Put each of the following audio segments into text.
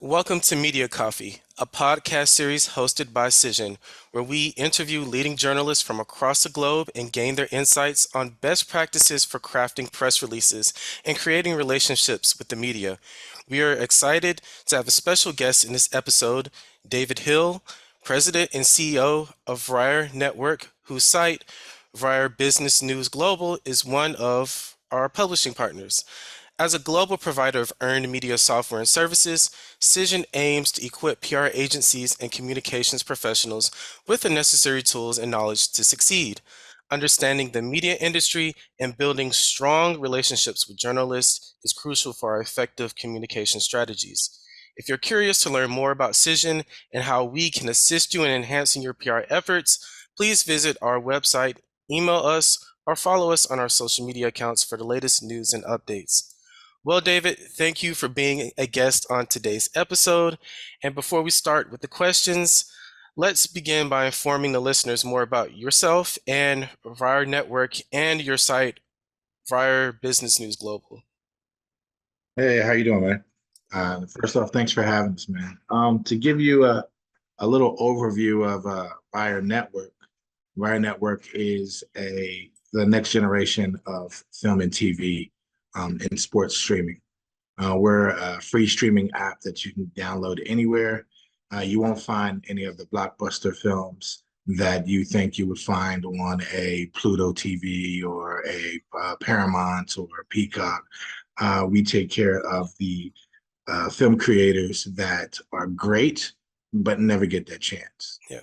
Welcome to Media Coffee, a podcast series hosted by Cision, where we interview leading journalists from across the globe and gain their insights on best practices for crafting press releases and creating relationships with the media. We are excited to have a special guest in this episode, David Hill, President and CEO of VYRE Network, whose site, VYRE Business News Global, is one of our publishing partners. As a global provider of earned media software and services, Cision aims to equip PR agencies and communications professionals with the necessary tools and knowledge to succeed. Understanding the media industry and building strong relationships with journalists is crucial for our effective communication strategies. If you're curious to learn more about Cision and how we can assist you in enhancing your PR efforts, please visit our website, email us, or follow us on our social media accounts for the latest news and updates. Well, David, thank you for being a guest on today's episode. And before we start with the questions, let's begin by informing the listeners more about yourself and VYRE Network and your site, VYRE Business News Global. Hey, how you doing, man? First off, thanks for having us, man. To give you a little overview of VYRE Network, VYRE Network is the next generation of film and TV in sports streaming. We're a free streaming app that you can download anywhere. You won't find any of the blockbuster films that you think you would find on a Pluto TV or a Paramount or a Peacock. We take care of the film creators that are great but never get that chance. Yeah.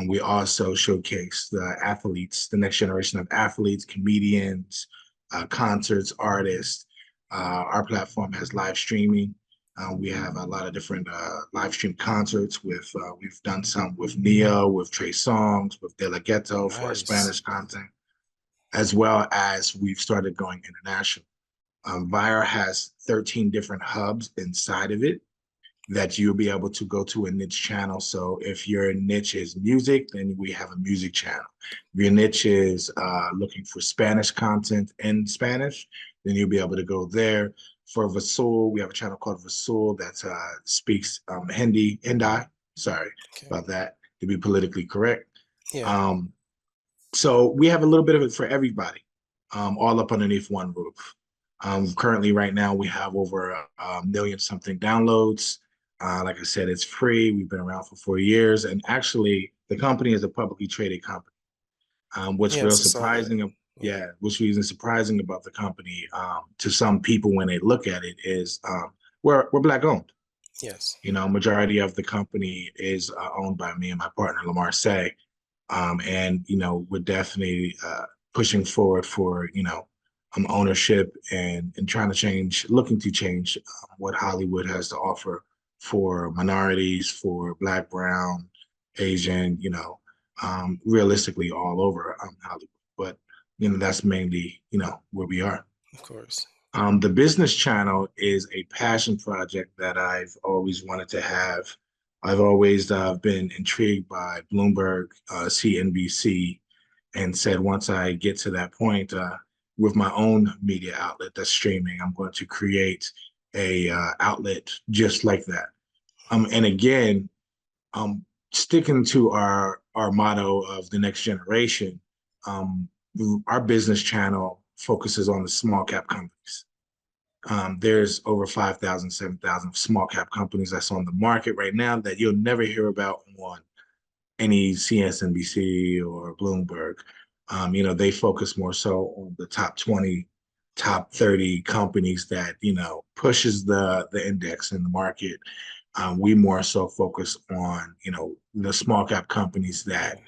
We also showcase the athletes, the next generation of athletes, comedians, concerts, artists. Our platform has live streaming. We have a lot of different live stream concerts with, we've done some with Neo, with Trey Songz, with De La Ghetto for our Nice. Spanish content, as well as we've started going international. VYRE has 13 different hubs inside of it that you'll be able to go to a niche channel. So if your niche is music, then we have a music channel. If your niche is looking for Spanish content in Spanish, then you'll be able to go there. For Vasul, we have a channel called Vasul that speaks Hindi, sorry Okay. about that, to be politically correct. Yeah. So we have a little bit of it for everybody, all up underneath one roof. Currently, right now, we have over a million something downloads. Like I said, it's free. We've been around for 4 years, and actually, the company is a publicly traded company. What's real Yes, I saw that. surprising, Yeah. what's really surprising about the company to some people when they look at it is we're black owned. Yes. You know, majority of the company is owned by me and my partner Lamar Say, and you know, we're definitely pushing forward for ownership and trying to change, looking to change what Hollywood has to offer for minorities, for Black, Brown, Asian, realistically all over Hollywood. But that's mainly where we are. Of course. The business channel is a passion project that I've always wanted to have. I've always been intrigued by Bloomberg, CNBC, and said once I get to that point with my own media outlet that's streaming, I'm going to create a outlet just like that. And again, sticking to our motto of the next generation, our business channel focuses on the small cap companies. There's over 5,000, 7,000 small cap companies that's on the market right now that you'll never hear about on any CSNBC or Bloomberg. They focus more so on the top 20, top 30 companies that, pushes the index in the market. We more so focus on, the small cap companies that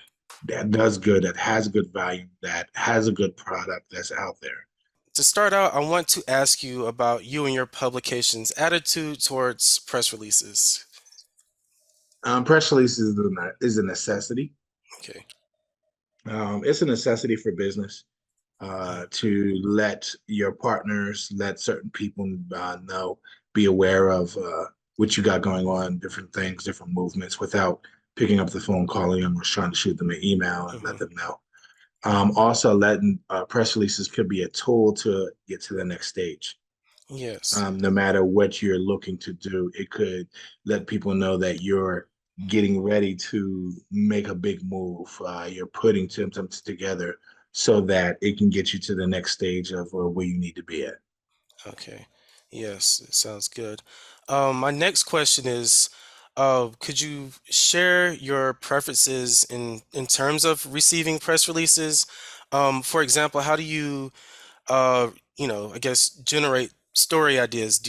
does good, that has good value, that has a good product that's out there. To start out, I want to ask you about you and your publication's attitude towards press releases. Press release is a necessity. Okay. It's a necessity for business Yeah. to let your partners, let certain people know, be aware of what you got going on, different things, different movements, without picking up the phone, calling them, or trying to shoot them an email and let Mhm. them know. Also, letting press releases could be a tool to get to the next stage. Yes. No matter what you're looking to do, it could let people know that you're getting ready to make a big move. You're putting symptoms together so that it can get you to the next stage of where you need to be at. Okay. Yes, it sounds good. My next question is, could you share your preferences in terms of receiving press releases? For example, how do you, I guess, generate story ideas?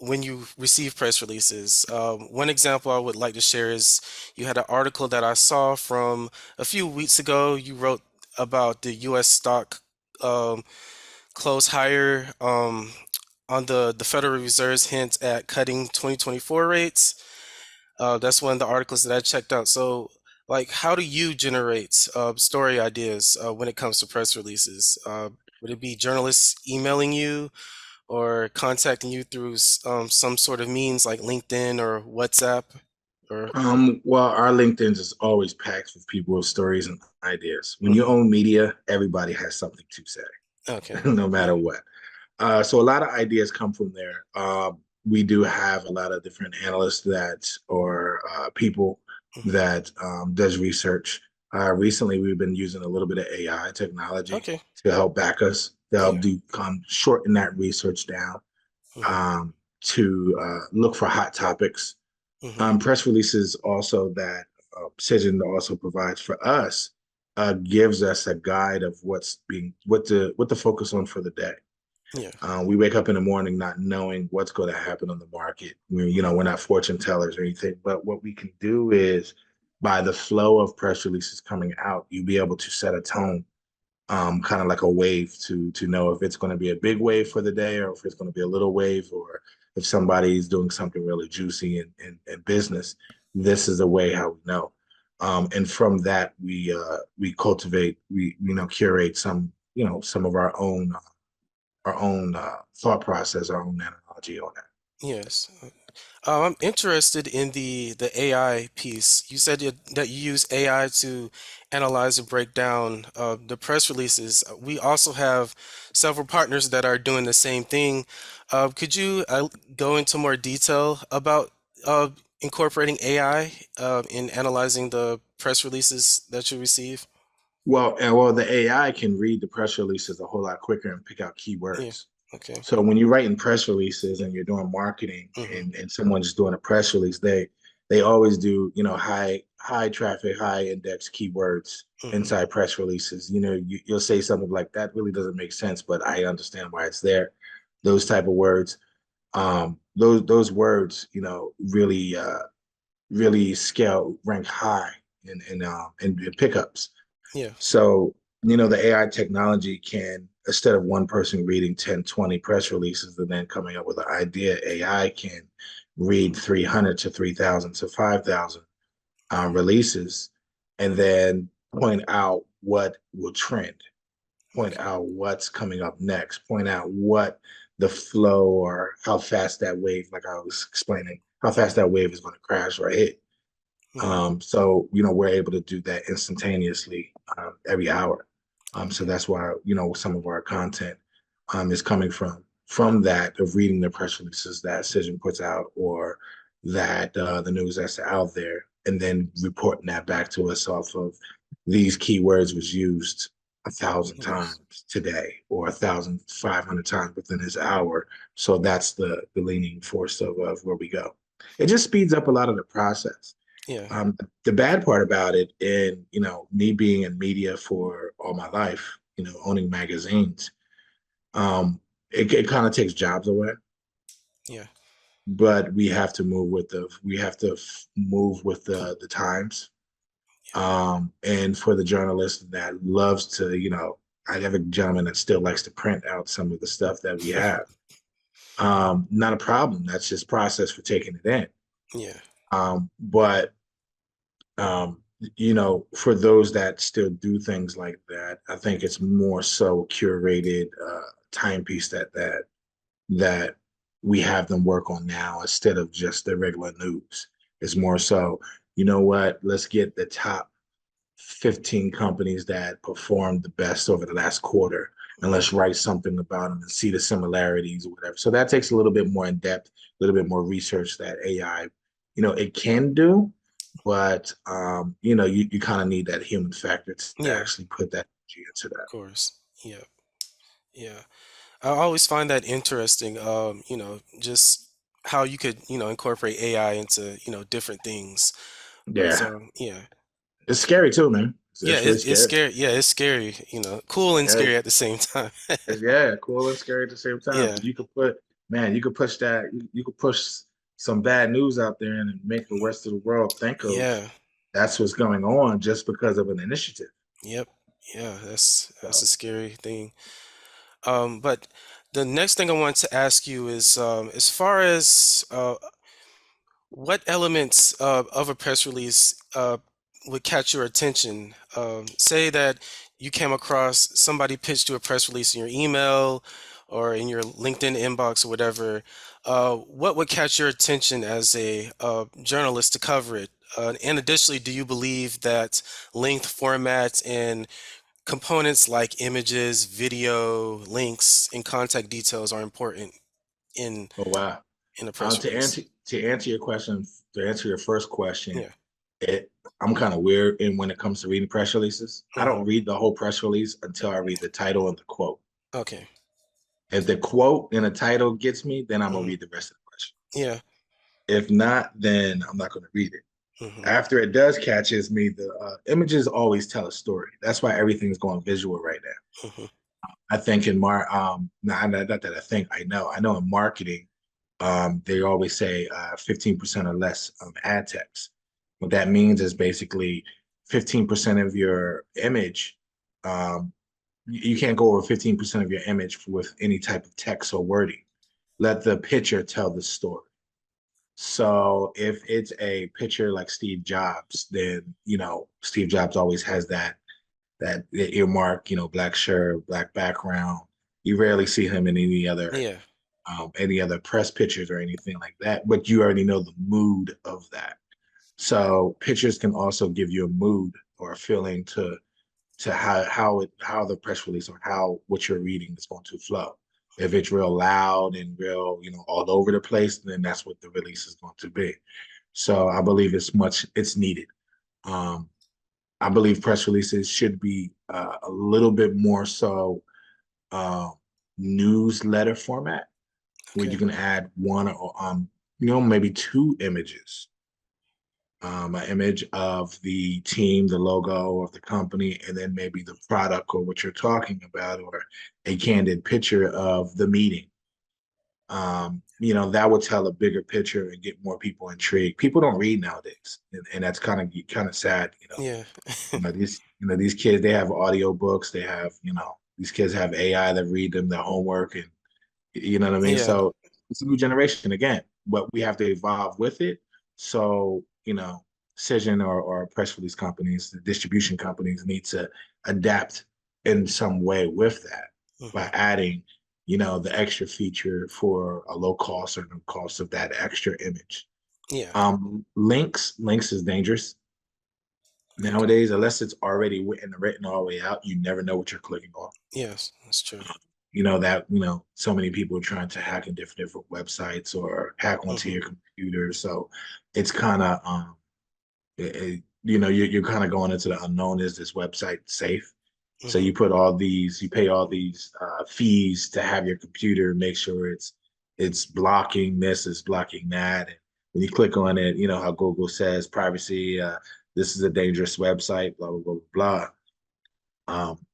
When you receive press releases? One example I would like to share is you had an article that I saw from a few weeks ago. You wrote about the U.S. stock um, close higher on the Federal Reserve's hint at cutting 2024 rates. That's one of the articles that I checked out. So, like, how do you generate story ideas when it comes to press releases? Would it be journalists emailing you or contacting you through some sort of means like LinkedIn or WhatsApp? Or Well, our LinkedIn's is always packed with people with stories and ideas. When you Mhm. own media, everybody has something to say, Okay, no yeah, matter what. So a lot of ideas come from there. We do have a lot of different analysts that or people hmm, that does research. Recently, we've been using a little bit of AI technology okay, to help back us, to help yeah, do shorten that research down, hmm, to look for hot topics. hmm, Press releases also that Cision also provides for us gives us a guide of what to focus on for the day. yeah, We wake up in the morning not knowing what's going to happen on the market. We're not fortune tellers or anything, but what we can do is by the flow of press releases coming out, you'll be able to set a tone, kind of like a wave to know if it's going to be a big wave for the day or if it's going to be a little wave or if somebody's doing something really juicy in business. This is the way how we know. And from that, we cultivate, curate some of our own thought process, our own analogy on that. yes. I'm interested in the AI piece. You said that you use AI to analyze and break down the press releases. We also have several partners that are doing the same thing. Could you go into more detail about uh, incorporating AI in analyzing the press releases that you receive? Well, the AI can read the press releases a whole lot quicker and pick out Yeah. keywords. Okay. So when you're writing press releases and you're doing marketing Mm-hmm. and someone's doing a press release, they always do, high traffic, high index keywords Mm-hmm. inside press releases. You'll say something like that really doesn't make sense, but I understand why it's there. Those type of words. Those words, really scale rank high in pickups. Yeah. So, the AI technology can, instead of one person reading 10, 20 press releases and then coming up with an idea, AI can read 300 to 3,000 to 5,000 releases and then point out what will trend, point Okay. out what's coming up next, point out what the flow or how fast that wave, like I was explaining, how fast Mm-hmm. that wave is going to crash or hit. Mm-hmm. So we're able to do that instantaneously every hour. So Okay. that's why some of our content is coming from that of reading the press releases that Cision puts out or that the news that's out there, and then reporting that back to us off of these keywords was used 1,000 Yes. times today or 1,500 times within this hour. So that's the leaning force of where we go. It just speeds up a lot of the process. Yeah. The bad part about it, and me being in media for all my life, owning magazines, it kind of takes jobs away. Yeah. But we have to move with the times. And for the journalist that loves to, I have a gentleman that still likes to print out some of the stuff that we have. Not a problem. That's just process for taking it in. Yeah. But for those that still do things like that, I think it's more so curated timepiece that we have them work on now instead of just the regular news. It's more so, let's get the top 15 companies that performed the best over the last quarter. and let's write something about them and see the similarities or whatever. So that takes a little bit more in depth, a little bit more research that AI, it can do, but you kind of need that human factor to Yeah, actually put that energy into of that. course. Yeah, yeah. I always find that interesting, just how you could, incorporate AI into, different things. But Yeah, yeah. it's scary too, man. Yeah, It's really it's scary. scary. Yeah, it's scary, cool and Yeah, scary at the same time. yeah, cool and scary at the same time. Yeah, Because you could push that, you could push some bad news out there and make the rest of the world think of yeah, that's what's going on just because of an initiative. yep, yeah. That's So, a scary thing. But the next thing I want to ask you is, as far as what elements of a press release would catch your attention? Say that you came across somebody pitched you a press release in your email or in your LinkedIn inbox or whatever. What would catch your attention as a journalist to cover it? And additionally, do you believe that length, format, and components like images, video, links, and contact details are important in oh wow. in a press To release? answer your question, to answer your first question, Yeah. it I'm kind of weird in when it comes to reading press releases. I Hmm. don't read the whole press release until I read the title and the quote. Okay. If the quote and the title gets me, then I'm gonna Hmm. read the rest of the press release. Yeah. If not, then I'm not gonna read it. Hmm. After it does catches me, the images always tell a story. That's why everything's going visual right now. Hmm. I think in not that I think I know in marketing, they always say 15% or less ad text. What that means is basically 15% of your image. Um, you can't go over 15% of your image with any type of text or wording. Let the picture tell the story. So if it's a picture like Steve Jobs, then Steve Jobs always has that earmark, black shirt, black background. You rarely see him in Yeah. any other press pictures or anything like that, but you already know the mood of that. So pictures can also give you a mood or a feeling to how the press release or how what you're reading is going to flow. If Hmm. it's real loud and real, all over the place, then that's what the release is going to be. So I believe it's needed. Um, I believe press releases should be a little bit more so uh, newsletter format where you Okay. can add one or maybe two images, an image of the team, the logo of the company, and then maybe the product or what you're talking about, or a candid picture of the meeting. That would tell a bigger picture and get more people intrigued. People don't read nowadays, and that's kind of sad. Yeah. These kids, they have audio books, they have, these kids have AI that read them their homework, and you know what I mean? Yeah. So it's a new generation again, but we have to evolve with it. So, Cision or press release companies, the distribution companies need to adapt in some way with that by Hmm. adding, the extra feature for a low cost or no cost of that extra image. Yeah. Links is dangerous Okay. nowadays, unless it's already written all the way out. You never know what you're clicking on. Yes, that's true. So many people are trying to hack in different websites or hack onto Hmm. your computer. So it's kind of you're kind of going into the unknown. Is this website safe? So Hmm. you pay all these fees to have your computer make sure it's blocking this, it's blocking that. And when you click on it, how Google says privacy, this is a dangerous website, blah blah blah blah. Um,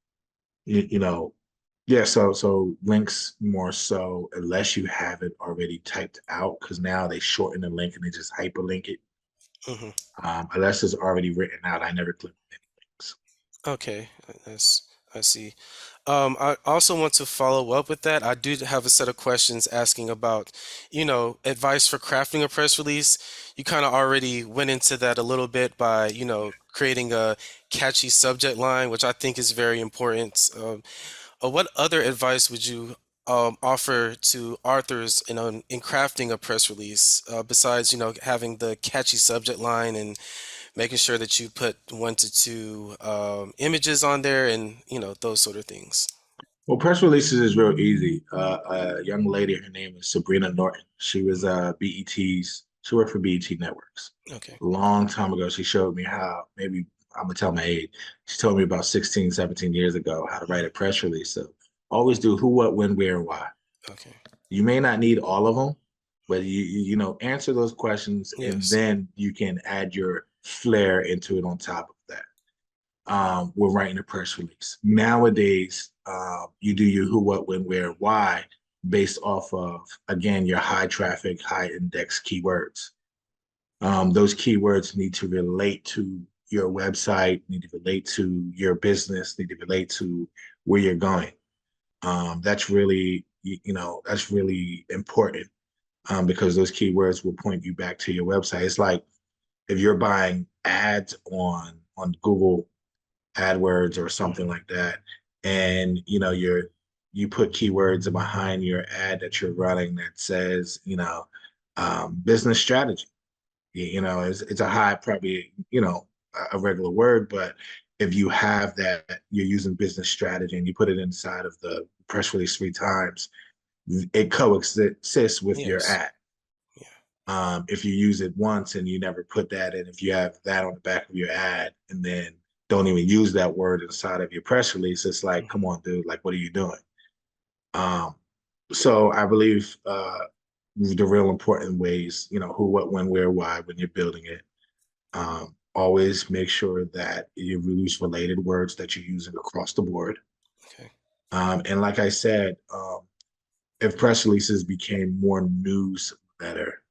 you, you know, yeah, so links more so unless you have it already typed out, because now they shorten the link and they just hyperlink it. Hmm. Unless it's already written out, I never click any links. Okay. I see. I also want to follow up with that. I do have a set of questions asking about, advice for crafting a press release. You kind of already went into that a little bit by, creating a catchy subject line, which I think is very important. What other advice would you offer to authors in crafting a press release, besides, having the catchy subject line and making sure that you put 1 to 2 images on there and, those sort of things? Well, press releases is real easy. A young lady, her name is Sabrina Norton. She was Mhm. BET's. She worked for BET Networks Okay. a long time ago. She showed me how. Maybe I'm gonna tell my age. She told me about 16, 17 years ago how to write Mhm. a press release. So always do who, what, when, where, and why. Okay. You may not need all of them, but you answer those questions, and Yes. then you can add your flair into it on top of that. We're writing a press release. Nowadays, you do your who, what, when, where, why based off of, again, your high traffic, high index keywords. Those keywords need to relate to your website, need to relate to your business, need to relate to where you're going. That's really, that's really important because those keywords will point you back to your website. It's like if you're buying ads on Google AdWords or something Mhm. like that, and you put keywords behind your ad that you're running that says business strategy. It's a high probably a regular word, but if you have that you're using business strategy and you put it inside of the press release 3 times, it coexists with your Yes. ad. Yeah. If you use it once and you never put that in, if you have that on the back of your ad and then don't even use that word inside of your press release, it's like, come Mhm. on, dude, like, what are you doing? Um, so I believe the real important ways, who, what, when, where, why, when you're building it. Always make sure that you use related words that you're using across the board. Okay. And like I said, if press releases became more newsletter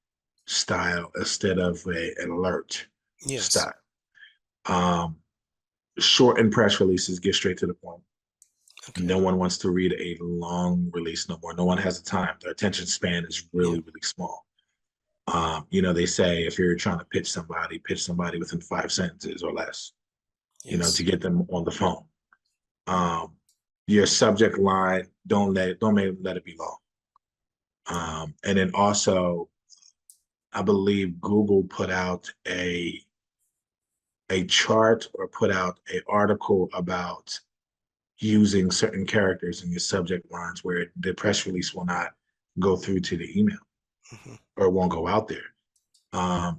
style instead of an alert Yes. style. Um, Shorten press releases, get straight to the point. Okay. No one wants to read a long release no more. No one has the time. Their attention span is Yeah. really, really small. They say if you're trying to pitch somebody within 5 sentences or less, to Yes. get them on the phone. Um, your subject line, don't let it be long. And then also, I believe Google put out a chart or put out an article about using certain characters in your subject lines where the press release will not go through to the email Mhm. or it won't go out there.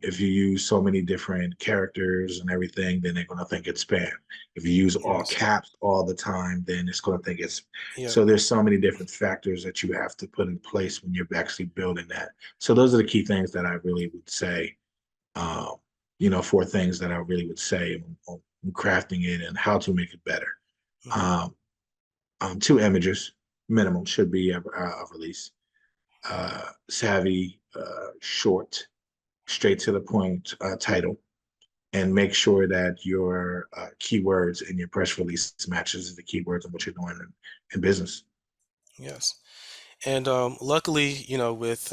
If you use so many different characters and everything, then they're going to think it's spam. If you use all Yes. caps all the time, then it's going to think it's. Yep. So there's so many different factors that you have to put in place when you're actually building that. So those are the key things that I really would say. Um, 4 things that I really would say on crafting it and how to make it better. Mhm. Um, 2 images minimum should be a release. Savvy, short, straight to the point title, and make sure that your keywords in your press release matches the keywords and what you're doing in business. Yes. And luckily, with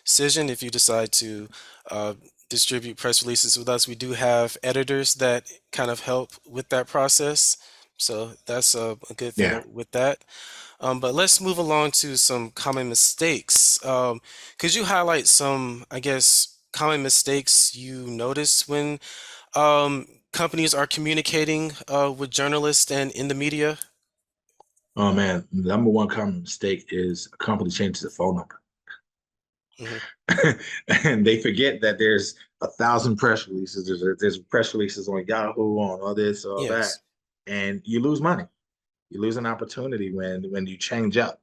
Cision, if you decide to uh, distribute press releases with us, we do have editors that kind of help with that process. So that's a good Yeah. thing with that. But let's move along to some common mistakes. Could you highlight some, I guess, common mistakes you notice when companies are communicating with journalists and in the media? Oh man, the number one common mistake is a company changes the phone number. Hmm. And they forget that there's 1,000 press releases. There's press releases on Yahoo, on all this, all that, Yes. and you lose money. You lose an opportunity when you change up.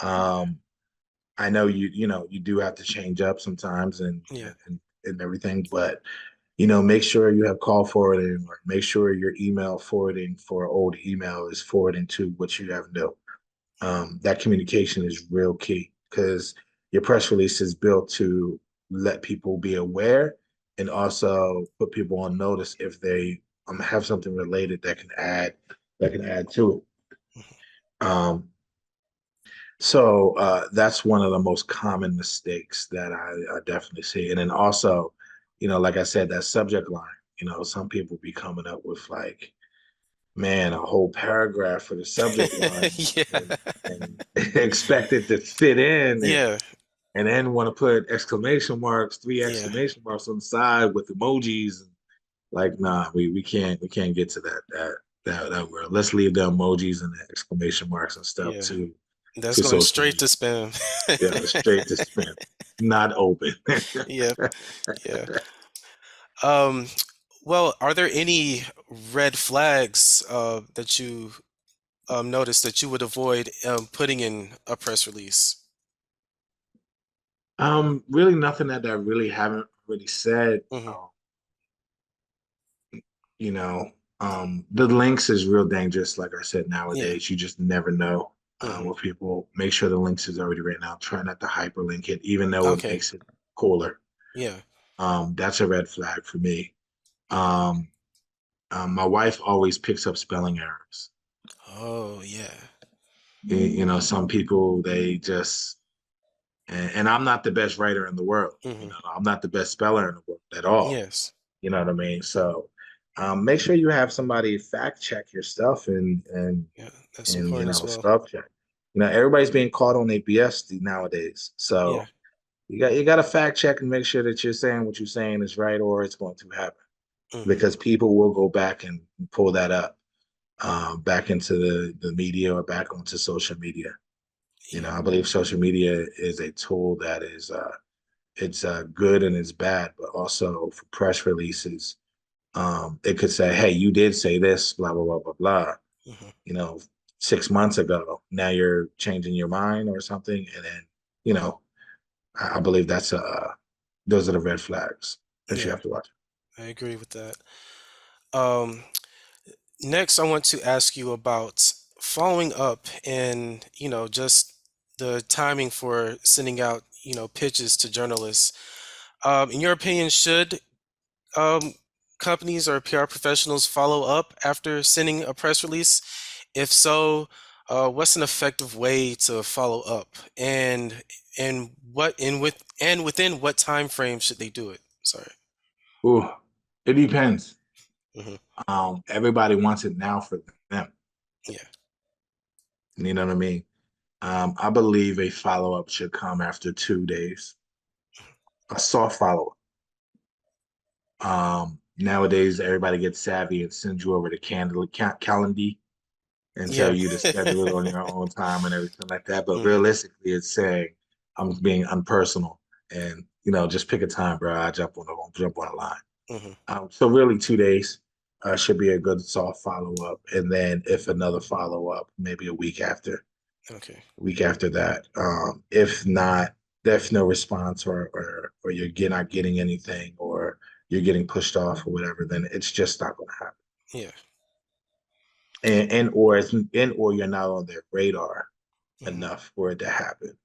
Um, I know you do have to change up sometimes Yeah. and everything, but make sure you have call forwarding or make sure your email forwarding for old email is forwarding to what you have new. That communication is real key because your press release is built to let people be aware and also put people on notice if they have something related that can add to it. Um, so that's one of the most common mistakes that I definitely see. And then also, like I said, that subject line. Some people be coming up with like, man, a whole paragraph for the subject line Yeah. and expect it to fit in Yeah. and then want to put exclamation marks, three Yeah. exclamation marks on the side with emojis. Like, nah, we can't get to that. that world. Let's leave the emojis and the exclamation marks and stuff Yeah. That's to going social straight media. to spam. Yeah, straight to spam, not open. Yeah, yeah. Um, well, are there any red flags that you notice that you would avoid putting in a press release? Really nothing that I really haven't really said. Hmm. You know, the links is real dangerous. Like I said, Yeah. nowadays you just never know Hmm. what people make sure the links is already written out. Try not to hyperlink it, even though it Okay. makes it cooler. Yeah. That's a red flag for me. Um, my wife always picks up spelling errors. Oh, yeah. You know, some people they just and I'm not the best writer in the world. You Hmm. know, I'm not the best speller in the world at all. Yes. You know what I mean? So make sure you have somebody fact check your stuff Yeah, that's and important as well. spell check. You know, everybody's being caught on their BS nowadays. Yeah. So you got to fact check and make sure that you're saying what you're saying is right or it's going to happen Hmm. because people will go back and pull that up back into the media or back onto social media. You know, Yeah. I believe social media is a tool that is it's good and it's bad, but also for press releases, it could say, "Hey, you did say this, blah blah blah blah blah." Hmm. You know, 6 months ago. Now you're changing your mind or something, and then you know, I believe that's those are the red flags that you Yeah, have to watch. I agree with that. Um, Next, I want to ask you about following up and, just the timing for sending out, pitches to journalists. In your opinion, should um, companies or PR professionals follow up after sending a press release? If so, what's an effective way to follow up, and within what time frame should they do it? Sorry. Ooh, it depends. Hmm. Everybody wants it now for them. Yeah. You know what I mean? I believe a follow up should come after 2 days. A soft follow up. Nowadays, everybody gets savvy and sends you over to Calendly and tell Yeah. you to schedule it on your own time and everything like that. But Hmm. realistically, it's saying I'm being unpersonal and just pick a time, bro. I jump on a line. Hmm. So really, 2 days should be a good soft follow up, and then if another follow up, maybe Okay. a week after that. If not, if no response or not getting anything or you're getting pushed off or whatever, then it's just not going to happen. Yeah. And or you're not on their radar Hmm. enough for it to happen.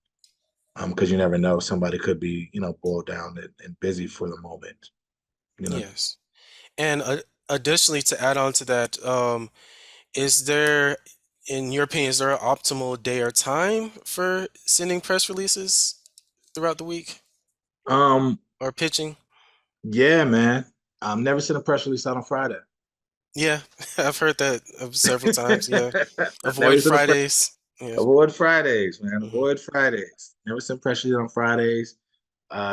Because you never know, somebody could be boiled down and busy for the moment. You know. Yes. And additionally, to add on to that, is there, in your opinion, is there an optimal day or time for sending press releases throughout the week Um. or pitching? Yeah, man. Never sent a press release out on Friday. Yeah, I've heard that several times. Yeah. Avoid Never sent a press. Fridays. Yeah. Avoid Fridays, man. Hmm. Avoid Fridays. Never send press release on Fridays.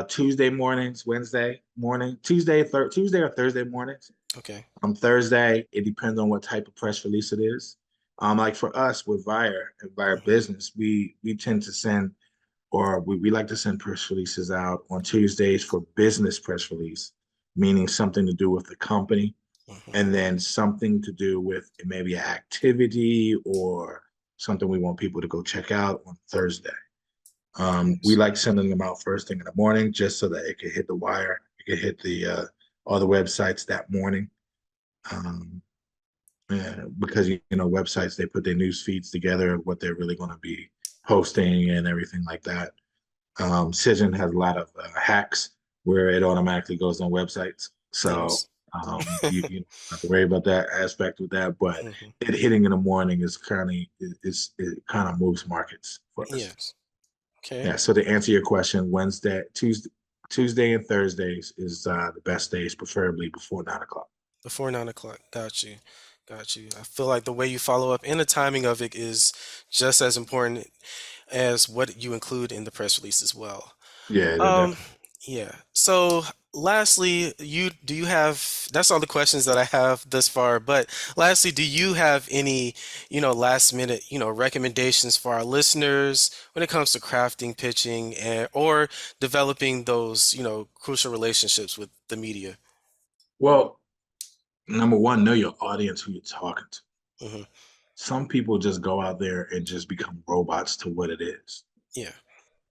Tuesday mornings, Wednesday morning, Tuesday or Thursday mornings. Okay. Thursday, it depends on what type of press release it is. Like for us with VYRE and VYRE Hmm. Business, we tend to send or we like to send press releases out on Tuesdays for business press release, meaning something to do with the company, Hmm. and then something to do with maybe an activity or something we want people to go check out on Thursday. We Yes. like sending them out first thing in the morning just so that it can hit the wire, it can hit the all the websites that morning. Um, yeah, because websites they put their news feeds together of what they're really going to be posting and everything like that. Cision has a lot of hacks where it automatically goes on websites, so Yes. you don't have to worry about that aspect with that. But Hmm. it hitting in the morning is it kind of moves markets for us. Yes. Okay. Yeah. So to answer your question, Tuesday and Thursdays is the best days, preferably before 9 o'clock. Before 9 o'clock. Got you. Got you. I feel like the way you follow up and the timing of it is just as important as what you include in the press release as well. Yeah, Um, definitely. yeah. So lastly, do you have, that's all the questions that I have thus far, but lastly, do you have any, last minute, recommendations for our listeners when it comes to crafting, pitching, or developing those, crucial relationships with the media? Well, number one, know your audience, who you're talking to. Hmm. Some people just go out there and just become robots to what it is. Yeah.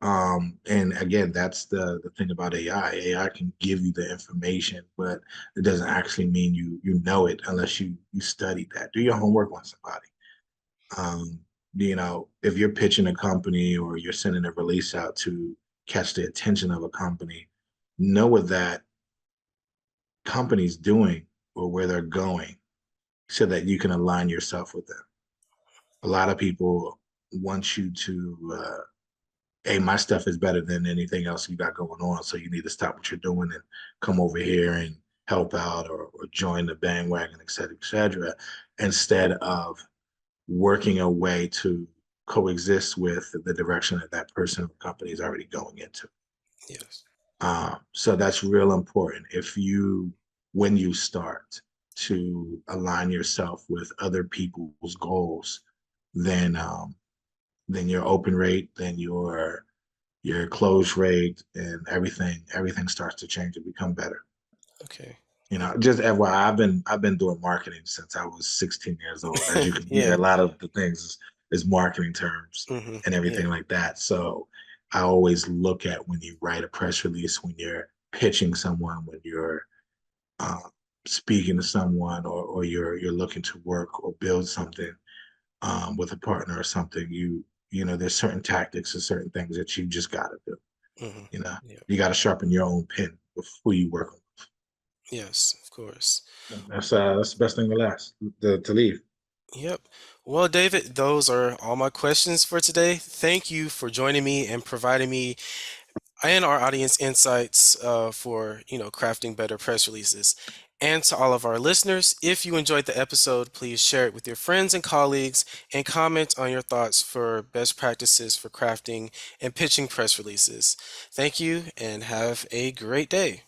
And again, that's the thing about AI. AI can give you the information, but it doesn't actually mean you know it unless you study that. Do your homework on somebody. Um, if you're pitching a company or you're sending a release out to catch the attention of a company, know what that company's doing or where they're going so that you can align yourself with them. A lot of people want you to hey, my stuff is better than anything else you got going on. So you need to stop what you're doing and come over here and help out or join the bandwagon, et cetera, instead of working a way to coexist with the direction that that person or company is already going into. Yes. So that's real important. When you start to align yourself with other people's goals, then then your open rate, then your close rate and everything starts to change and become better. Okay. Just FYI, I've been doing marketing since I was 16 years old. As you can hear, Yeah. a lot of the things is marketing terms Hmm. and Yeah. everything like that. So I always look at when you write a press release, when you're pitching someone, when you're uh, speaking to someone, or you're looking to work or build something with a partner or something. There's certain tactics and certain things that you just got to do. Hmm. You know, Yeah. you got to sharpen your own pen with who you work with. Yes, of course. That's the best thing to last to leave. Yep. Well, David, those are all my questions for today. Thank you for joining me and providing me and our audience insights for, crafting better press releases. And to all of our listeners, if you enjoyed the episode, please share it with your friends and colleagues and comment on your thoughts for best practices for crafting and pitching press releases. Thank you and have a great day.